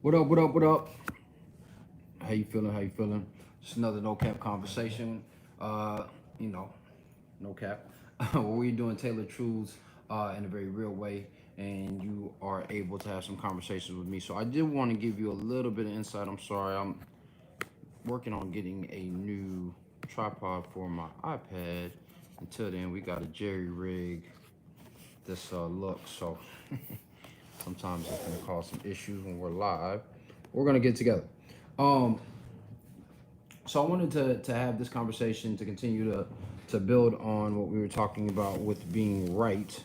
What up? What up? What up? How you feeling? How you feeling? Just another no cap conversation. Uh, you know, no cap. Where we doing tailored truths in a very real way, and you are able to have some conversations with me. So I did want to give you a little bit of insight. I'm sorry, I'm working on getting a new tripod for my iPad. Until then, we got a jerry rig this look. So sometimes it's gonna cause some issues when we're live. We're gonna get together. Um, so I wanted to have this conversation to continue to build on what we were talking about with being right,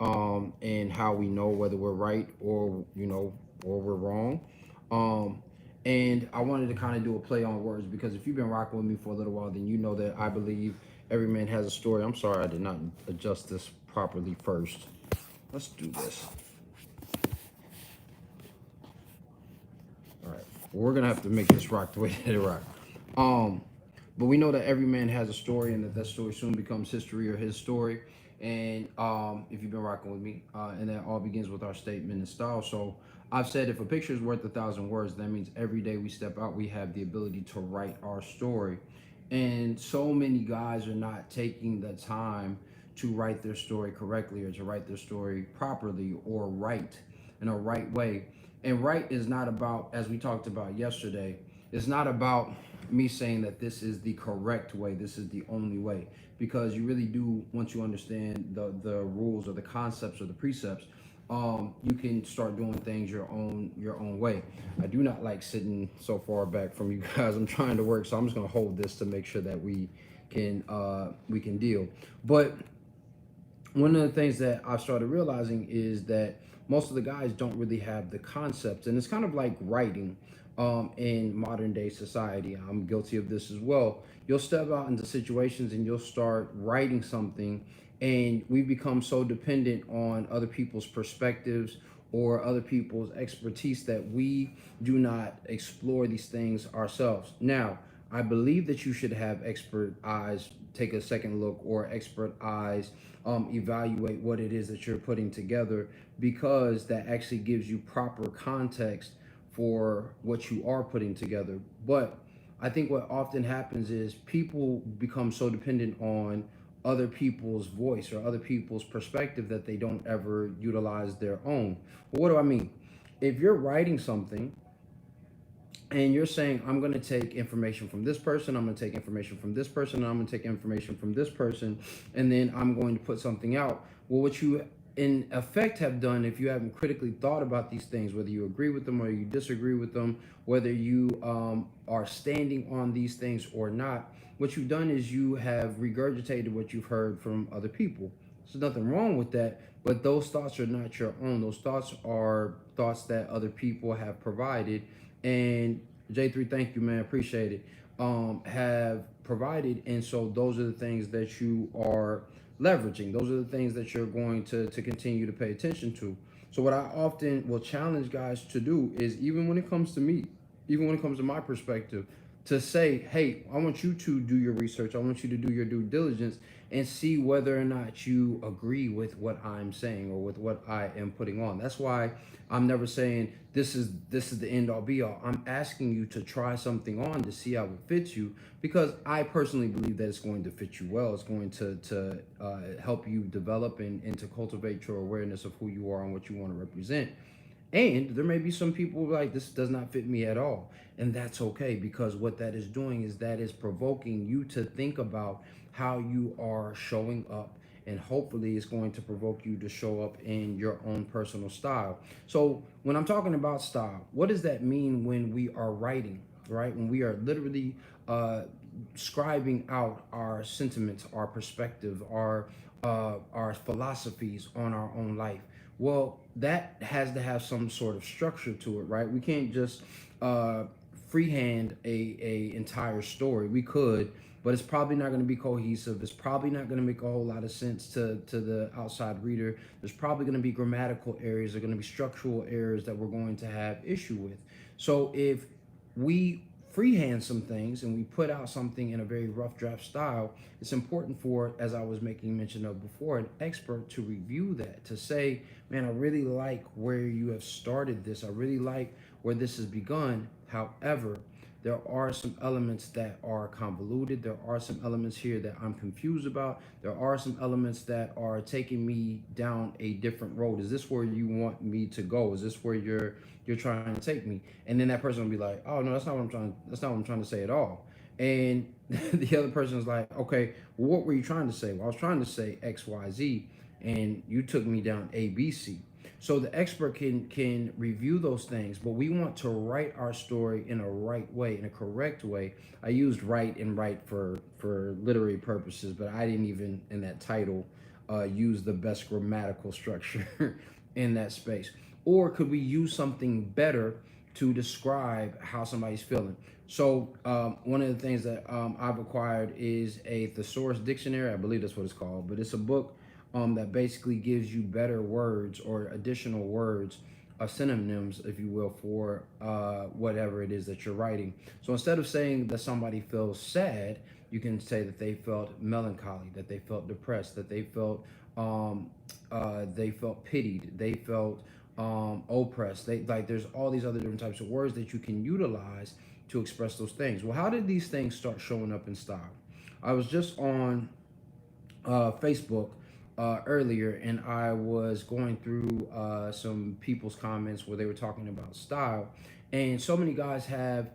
and how we know whether we're right or or we're wrong. Um, and I wanted to kind of do a play on words because if you've been rocking with me for a little while, then you know that I believe every man has a story. I'm sorry I did not adjust this properly first. Let's do this. All right, we're gonna have to make this rock the way that it rock. Um, but we know that every man has a story, and that story soon becomes history or his story. And if you've been rocking with me, and that all begins with our statement and style. So I've said if a picture is worth 1,000 words, that means every day we step out, we have the ability to write our story. And so many guys are not taking the time to write their story correctly or to write their story properly or right in a right way. And right is not about, as we talked about yesterday, it's not about me saying that this is the correct way, this is the only way, because you really do, once you understand the rules or the concepts or the precepts, you can start doing things your own way. I do not like sitting so far back from you guys. I'm trying to work, so I'm just gonna hold this to make sure that we can deal. But one of the things that I've started realizing is that most of the guys don't really have the concepts, and it's kind of like writing in modern day society. I'm guilty of this as well. You'll step out into situations and you'll start writing something, and we become so dependent on other people's perspectives or other people's expertise that we do not explore these things ourselves. Now, I believe that you should have expert eyes take a second look, or expert eyes evaluate what it is that you're putting together, because that actually gives you proper context for what you are putting together. But I think what often happens is people become so dependent on other people's voice or other people's perspective that they don't ever utilize their own. Well, what do I mean? If you're writing something and you're saying, I'm going to take information from this person, I'm going to take information from this person, and I'm going to take information from this person, and then I'm going to put something out. Well, what you in effect have done, if you haven't critically thought about these things, whether you agree with them or you disagree with them, whether you are standing on these things or not, what you've done is you have regurgitated what you've heard from other people. There's nothing wrong with that, but those thoughts are not your own. Those thoughts are thoughts that other people have provided. And J3, thank you, man, appreciate it. Have provided, and so those are the things that you are leveraging. Those are the things that you're going to continue to pay attention to. So what I often will challenge guys to do is, even when it comes to me, even when it comes to my perspective, to say, hey, I want you to do your research. I want you to do your due diligence and see whether or not you agree with what I'm saying or with what I am putting on. That's why I'm never saying this is the end all be all. I'm asking you to try something on to see how it fits you, because I personally believe that it's going to fit you well. It's going to help you develop and to cultivate your awareness of who you are and what you want to represent. And there may be some people like, this does not fit me at all. And that's okay, because what that is doing is that is provoking you to think about how you are showing up. And hopefully it's going to provoke you to show up in your own personal style. So when I'm talking about style, what does that mean when we are writing, right? When we are literally scribing out our sentiments, our perspective, our philosophies on our own life. Well, that has to have some sort of structure to it, right? We can't just freehand a entire story. We could, but it's probably not going to be cohesive. It's probably not going to make a whole lot of sense to the outside reader. There's probably going to be grammatical errors. There are going to be structural errors that we're going to have issue with. So if we freehand some things and we put out something in a very rough draft style, it's important for, as I was making mention of before, an expert to review that, to say, man, I really like where you have started this. I really like where this has begun. However, there are some elements that are convoluted. There are some elements here that I'm confused about. There are some elements that are taking me down a different road. Is this where you want me to go? Is this where you're trying to take me? And then that person will be like, oh no, that's not what I'm trying to say at all. And the other person is like, okay, well, what were you trying to say? Well, I was trying to say X, Y, Z, and you took me down A, B, C. So the expert can review those things, but we want to write our story in a right way, in a correct way. I used right and right for literary purposes, but I didn't even in that title use the best grammatical structure in that space. Or could we use something better to describe how somebody's feeling? So one of the things that I've acquired is a thesaurus dictionary. I believe that's what it's called, but it's a book that basically gives you better words or additional words, synonyms, if you will, for whatever it is that you're writing. So instead of saying that somebody feels sad, you can say that they felt melancholy, that they felt depressed, that they felt pitied, they felt oppressed. They like there's all these other different types of words that you can utilize to express those things. Well, how did these things start showing up in style? I was just on Facebook earlier, and I was going through some people's comments where they were talking about style, and so many guys have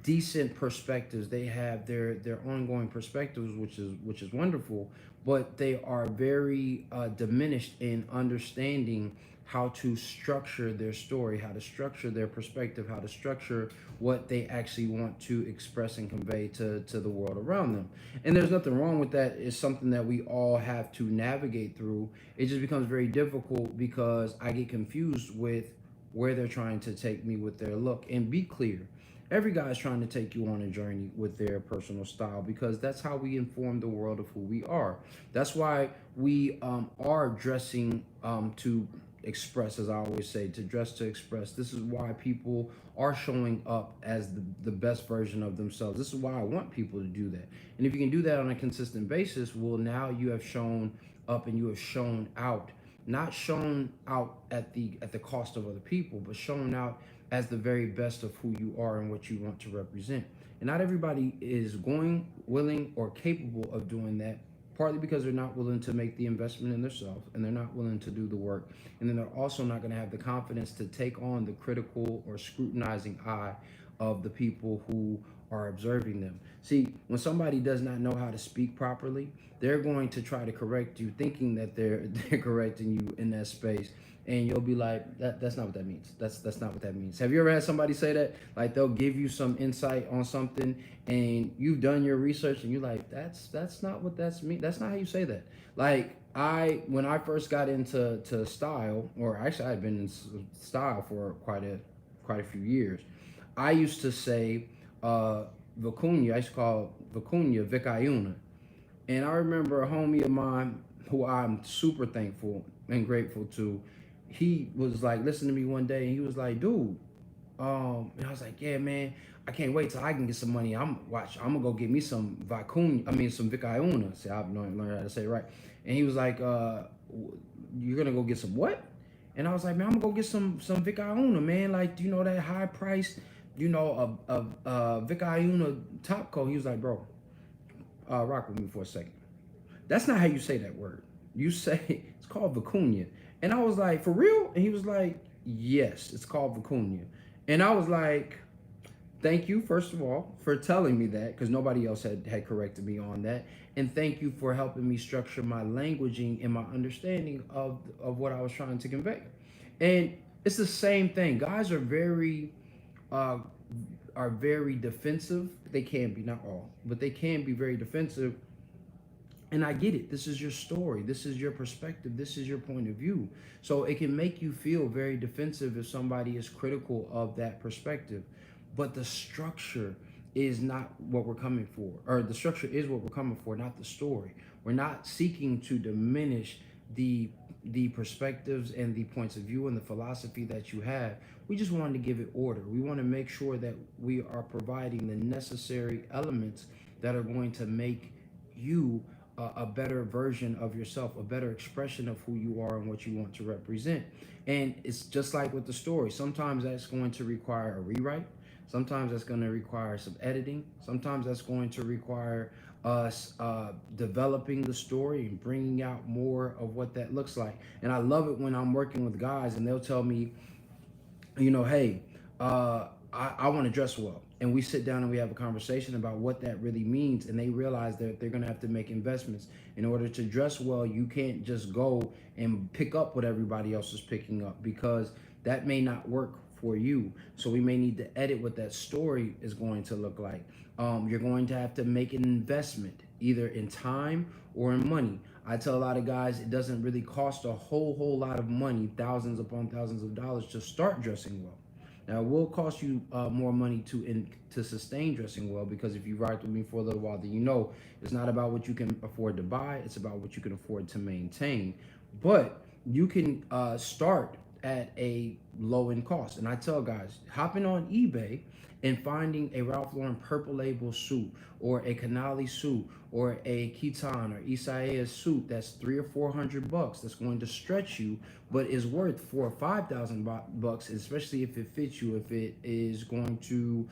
decent perspectives. They have their ongoing perspectives, which is wonderful, but they are very diminished in understanding how to structure their story, how to structure their perspective, how to structure what they actually want to express and convey to the world around them. And there's nothing wrong with that. It's something that we all have to navigate through. It just becomes very difficult because I get confused with where they're trying to take me with their look. And be clear, every guy is trying to take you on a journey with their personal style, because that's how we inform the world of who we are. That's why we are dressing to express, as I always say, to dress to express. This is why people are showing up as the best version of themselves. This is why I want people to do that. And if you can do that on a consistent basis, well, now you have shown up and you have shown out, not shown out at the cost of other people, but shown out as the very best of who you are and what you want to represent. And not everybody is going, willing, or capable of doing that, partly because they're not willing to make the investment in themselves, and they're not willing to do the work. And then they're also not going to have the confidence to take on the critical or scrutinizing eye of the people who are observing them. See, when somebody does not know how to speak properly, they're going to try to correct you, thinking that they're correcting you in that space. And you'll be like, that's not what that means. That's not what that means. Have you ever had somebody say that? Like, they'll give you some insight on something and you've done your research and you're like, that's not what that's mean. That's not how you say that. Like, when I first got into style, or actually I've been in style for quite a few years, I used to say vicuña. I used to call vicuña vicayuna. And I remember a homie of mine who I'm super thankful and grateful to. He was like, listen to me one day, and he was like, dude, and I was like, yeah, man, I can't wait till I can get some money. I'm gonna go get me some some vicayuna. See, I've learned how to say it right. And he was like, you're gonna go get some what? And I was like, man, I'm gonna go get some vicayuna, man. Like, do you know that high price, a vicayuna top coat? He was like, bro, rock with me for a second. That's not how you say that word. You say, it's called vicuña. And I was like, for real? And he was like, yes, it's called vicuña. And I was like, thank you, first of all, for telling me that, because nobody else had corrected me on that. And thank you for helping me structure my languaging and my understanding of what I was trying to convey. And it's the same thing. Guys are very defensive. They can be, not all, but they can be very defensive. And I get it. This is your story. This is your perspective. This is your point of view. So it can make you feel very defensive if somebody is critical of that perspective. But the structure is not what we're coming for. Or the structure is what we're coming for, not the story. We're not seeking to diminish the perspectives and the points of view and the philosophy that you have. We just wanted to give it order. We want to make sure that we are providing the necessary elements that are going to make you a better version of yourself, a better expression of who you are and what you want to represent. And it's just like with the story. Sometimes that's going to require a rewrite. Sometimes that's going to require some editing. Sometimes that's going to require us developing the story and bringing out more of what that looks like. And I love it when I'm working with guys and they'll tell me, hey, I want to dress well. And we sit down and we have a conversation about what that really means. And they realize that they're going to have to make investments. In order to dress well, you can't just go and pick up what everybody else is picking up, because that may not work for you. So we may need to edit what that story is going to look like. You're going to have to make an investment, either in time or in money. I tell a lot of guys it doesn't really cost a whole lot of money, thousands upon thousands of dollars, to start dressing well. Now, it will cost you more money to sustain dressing well, because if you ride with me for a little while, then you know it's not about what you can afford to buy, it's about what you can afford to maintain. But you can start at a low end cost. And I tell guys, hopping on eBay and finding a Ralph Lauren purple label suit, or a Canali suit, or a Kitan or Isaiah suit that's $300 or $400 that's going to stretch you, but is worth $4,000 or $5,000, especially if it fits you, if it is going to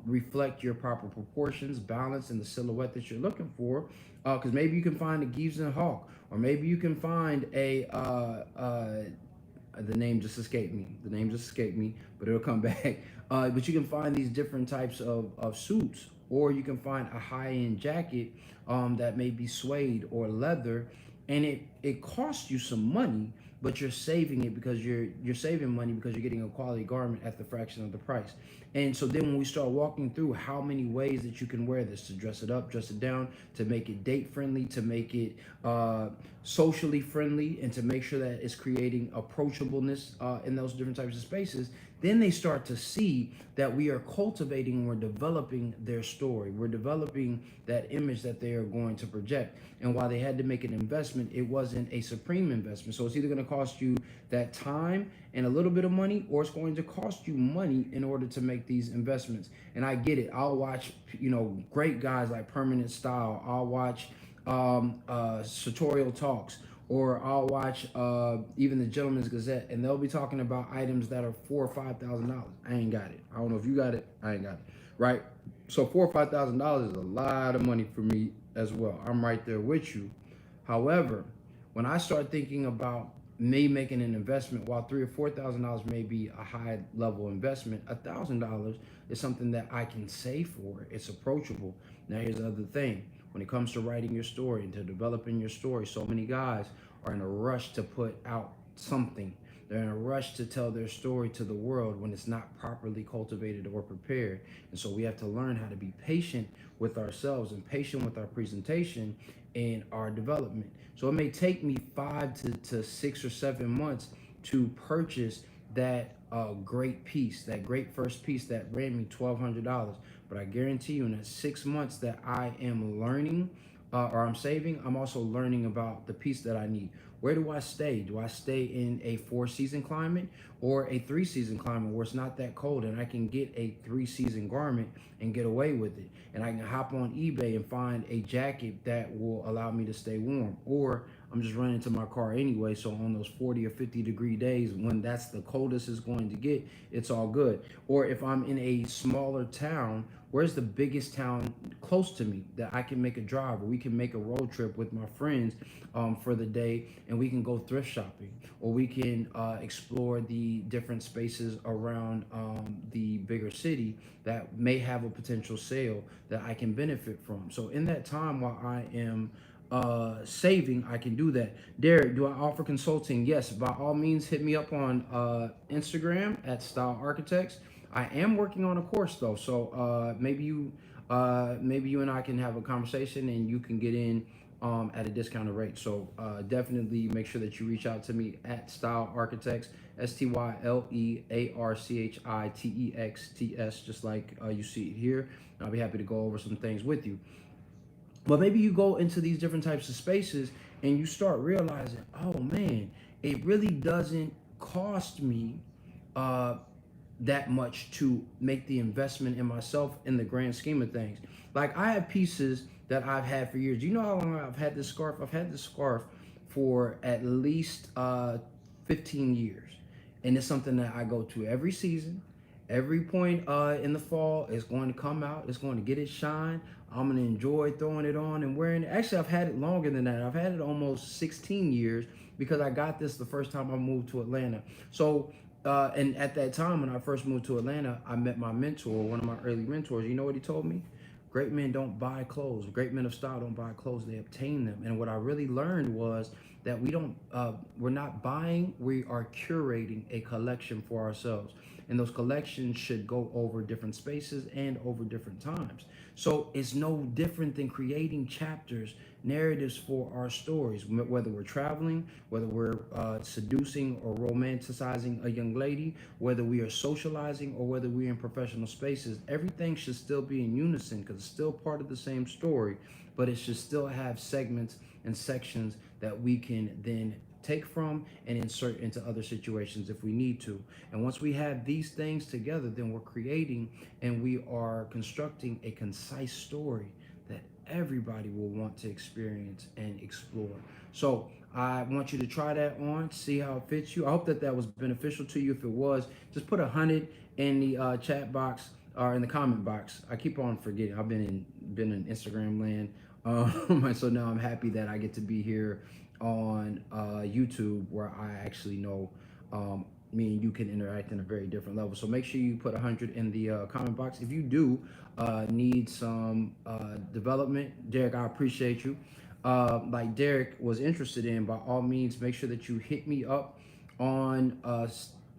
reflect your proper proportions, balance, and the silhouette that you're looking for. Because maybe you can find a Gibson Hawk, or maybe you can find a the name just escaped me, but it'll come back. But you can find these different types of suits, or you can find a high-end jacket that may be suede or leather, and it costs you some money, but you're saving it because you're saving money because you're getting a quality garment at the fraction of the price. And so then when we start walking through how many ways that you can wear this, to dress it up, dress it down, to make it date friendly, to make it socially friendly, and to make sure that it's creating approachableness in those different types of spaces, then they start to see that we are cultivating and we're developing their story. We're developing that image that they are going to project. And while they had to make an investment, it wasn't a supreme investment. So it's either going to cost you that time and a little bit of money, or it's going to cost you money in order to make these investments. And I get it. I'll watch, great guys like Permanent Style. I'll watch Sartorial Talks, or I'll watch even the Gentleman's Gazette, and they'll be talking about items that are $4,000 or $5,000. I ain't got it. I don't know if you got it. I ain't got it. Right? So $4,000 or $5,000 is a lot of money for me as well. I'm right there with you. However, when I start thinking about me making an investment, while $3,000 or $4,000 may be a high level investment, $1,000 is something that I can save for. It's approachable. Now, here's the other thing. When it comes to writing your story and to developing your story, so many guys are in a rush to put out something. They're in a rush to tell their story to the world when it's not properly cultivated or prepared. And so we have to learn how to be patient with ourselves and patient with our presentation and our development. So it may take me 5 to 6 or 7 months to purchase that great piece, that great first piece that ran me $1,200. But I guarantee you, in that 6 months that I am learning or I'm saving, I'm also learning about the piece that I need. Where do I stay? Do I stay in a 4-season climate or a 3-season climate where it's not that cold and I can get a 3-season garment and get away with it? And I can hop on eBay and find a jacket that will allow me to stay warm. Or I'm just running to my car anyway, so on those 40 or 50 degree days when that's the coldest it's going to get, it's all good. Or if I'm in a smaller town, where's the biggest town close to me that I can make a drive, or we can make a road trip with my friends for the day, and we can go thrift shopping, or we can explore the different spaces around the bigger city that may have a potential sale that I can benefit from. So in that time while I am saving, I can do that. Derek, do I offer consulting? Yes, by all means, hit me up on Instagram at Style Architects. I am working on a course though, so maybe you and I can have a conversation and you can get in at a discounted rate. So definitely make sure that you reach out to me at Style Architects, StyleArchitects, just like you see it here. And I'll be happy to go over some things with you. But maybe you go into these different types of spaces and you start realizing, oh man, it really doesn't cost me uh, that much to make the investment in myself in the grand scheme of things. Like I have pieces that I've had for years. You know how long I've had this scarf? I've had this scarf for at least 15 years. And it's something that I go to every season. Every point in the fall, it's going to come out. It's going to get its shine. I'm going to enjoy throwing it on and wearing it. Actually, I've had it longer than that. I've had it almost 16 years because I got this the first time I moved to Atlanta. So, and at that time when I first moved to Atlanta, I met my mentor, one of my early mentors. You know what he told me? Great men don't buy clothes. Great men of style don't buy clothes. They obtain them. And what I really learned was that we're not buying. We are curating a collection for ourselves. And those collections should go over different spaces and over different times. So it's no different than creating chapters, narratives for our stories, whether we're traveling, whether we're seducing or romanticizing a young lady, whether we are socializing or whether we're in professional spaces. Everything should still be in unison because it's still part of the same story, but it should still have segments and sections that we can then take from and insert into other situations if we need to. And once we have these things together, then we're creating and we are constructing a concise story that everybody will want to experience and explore. So I want you to try that on, see how it fits you. I hope that that was beneficial to you. If it was, just put 100 in the chat box or in the comment box. I keep on forgetting. I've been in Instagram land. So now I'm happy that I get to be here on YouTube where I actually know me and you can interact in a very different level. So make sure you put 100 in the comment box. If you do need some development, Derek, I appreciate you. Like Derek was interested in, by all means, make sure that you hit me up on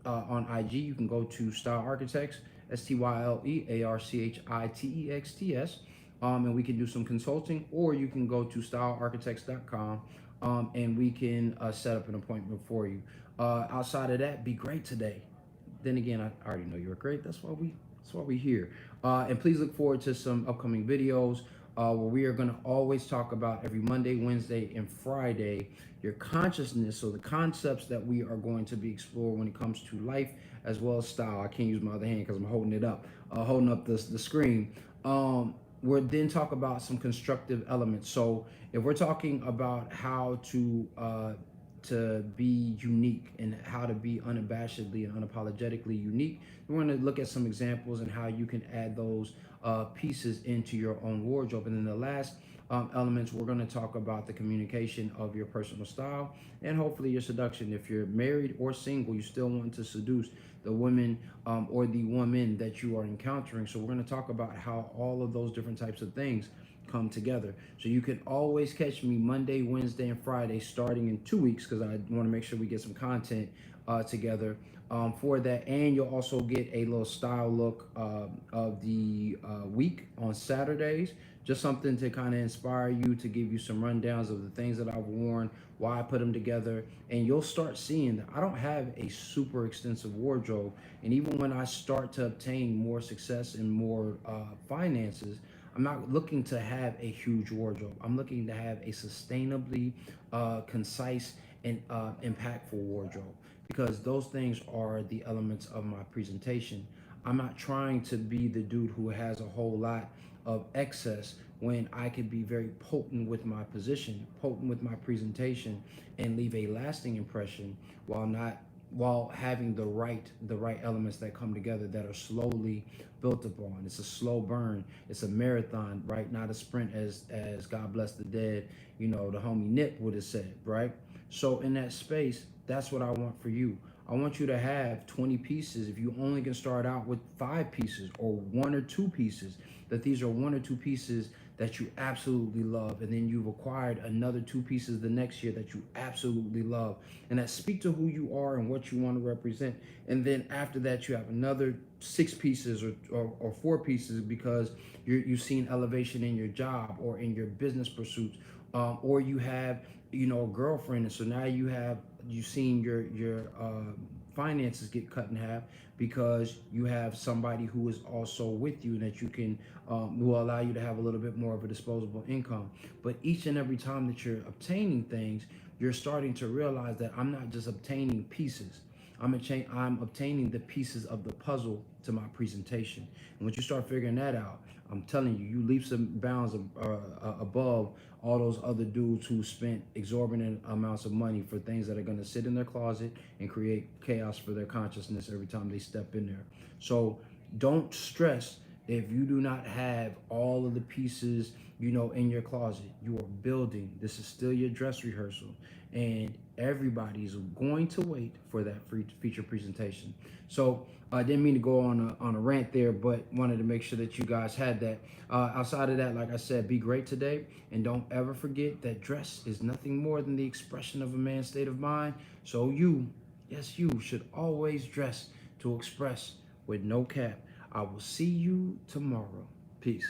IG. You can go to Style Architects, StyleArchitects, and we can do some consulting, or you can go to stylearchitects.com and we can set up an appointment for you. Outside of that, be great today. Then again, I already know you're great. That's why we here. And please look forward to some upcoming videos where we are going to always talk about every Monday, Wednesday, and Friday your consciousness. So the concepts that we are going to be exploring when it comes to life as well as style. I can't use my other hand because I'm holding it up, holding up the screen. We'll then talk about some constructive elements. So if we're talking about how to be unique and how to be unabashedly and unapologetically unique, we're going to look at some examples and how you can add those pieces into your own wardrobe. And then the last elements, we're going to talk about the communication of your personal style and hopefully your seduction. If you're married or single, you still want to seduce the women or the woman that you are encountering. So we're going to talk about how all of those different types of things come together. So you can always catch me Monday, Wednesday, and Friday starting in 2 weeks because I want to make sure we get some content together for that. And you'll also get a little style look of the week on Saturdays. Just something to kind of inspire you, to give you some rundowns of the things that I've worn, why I put them together. And you'll start seeing that I don't have a super extensive wardrobe. And even when I start to obtain more success and more finances, I'm not looking to have a huge wardrobe. I'm looking to have a sustainably concise and impactful wardrobe, because those things are the elements of my presentation. I'm not trying to be the dude who has a whole lot of excess when I can be very potent with my position, potent with my presentation, and leave a lasting impression while having the right elements that come together that are slowly built upon. It's a slow burn. It's a marathon, right? Not a sprint, as God bless the dead, the homie Nip would have said, right? So in that space, that's what I want for you. I want you to have 20 pieces. If you only can start out with 5 pieces or 1 or 2 pieces, that these are 1 or 2 pieces that you absolutely love, and then you've acquired another 2 pieces the next year that you absolutely love, and that speak to who you are and what you want to represent. And then after that, you have another 6 pieces or 4 pieces because you've seen elevation in your job or in your business pursuits, or you have a girlfriend, and so now you've seen your finances get cut in half because you have somebody who is also with you, and that you can will allow you to have a little bit more of a disposable income. But each and every time that you're obtaining things, you're starting to realize that I'm not just obtaining pieces. I'm obtaining the pieces of the puzzle to my presentation. And once you start figuring that out, I'm telling you, you leaps and bounds above all those other dudes who spent exorbitant amounts of money for things that are going to sit in their closet and create chaos for their consciousness every time they step in there. So don't stress if you do not have all of the pieces, in your closet. You are building. This is still your dress rehearsal, and everybody is going to wait for that free feature presentation. So I didn't mean to go on a rant there, but wanted to make sure that you guys had that. Outside of that, like I said, be great today, and don't ever forget that dress is nothing more than the expression of a man's state of mind. So you, yes, you should always dress to express with no cap. I will see you tomorrow. Peace.